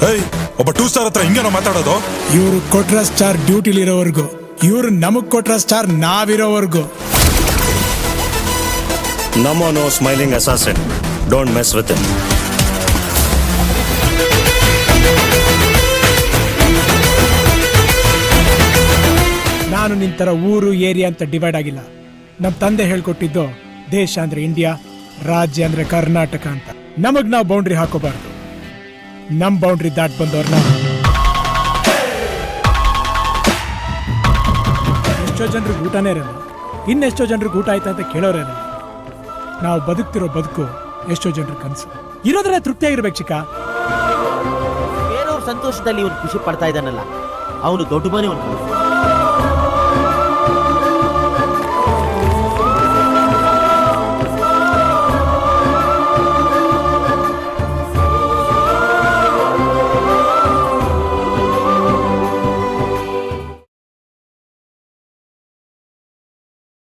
ಏಯ್, ಒಬ್ಬ 2 ಸ್ಟಾರ್ ಹತ್ರ ಹಿಂಗೇನೋ ಮಾತಾಡೋದು? ಇವ್ರು ಕೊಟ್ರ ಸ್ಟಾರ್ ಡ್ಯೂಟಿಲಿರೋವರೆಗೂ, ಇವ್ರು ನಮಗ್ ಕೊಟ್ರ star ನಾವಿರೋವರೆಗೂ. Namo no smiling assassin. Don't mess with him. ನಾನು ನಿಂತರ ಊರು ಏರಿಯಾ ಅಂತ ಡಿವೈಡ್ ಆಗಿಲ್ಲ. ನಮ್ ತಂದೆ ಹೇಳ್ಕೊಟ್ಟಿದ್ದು ದೇಶ ಅಂದ್ರೆ ಇಂಡಿಯಾ, ರಾಜ್ಯ ಅಂದ್ರೆ ಕರ್ನಾಟಕ ಅಂತ. ನಮಗ್ ನಾವು ಬೌಂಡ್ರಿ ಹಾಕೋಬಾರ್ದು. ನಮ್ ಬೌಂಡ್ರಿ ದಾಟ್ ಬಂದವ್ರನ್ನ ಎಷ್ಟೋ ಜನರಿಗೆ ಊಟನೇ ಇರಲ್ಲ, ಇನ್ನೆಷ್ಟೋ ಜನರಿಗೆ ಊಟ ಆಯ್ತಾ ಅಂತ ಕೇಳೋರೇನಲ್ಲ. ನಾವು ಬದುಕ್ತಿರೋ ಬದುಕು ಎಷ್ಟೋ ಜನರ ಕನಸು. ಇರೋದ್ರಲ್ಲೇ ತೃಪ್ತಿಯಾಗಿರ್ಬೇಕು ಚಿಕ್ಕ. ಬೇರೆಯವ್ರ ಸಂತೋಷದಲ್ಲಿ ಇವನು ಖುಷಿ ಪಡ್ತಾ ಇದ್ದಾನಲ್ಲ, ಅವನು ದೊಡ್ಡ ಮನೆ.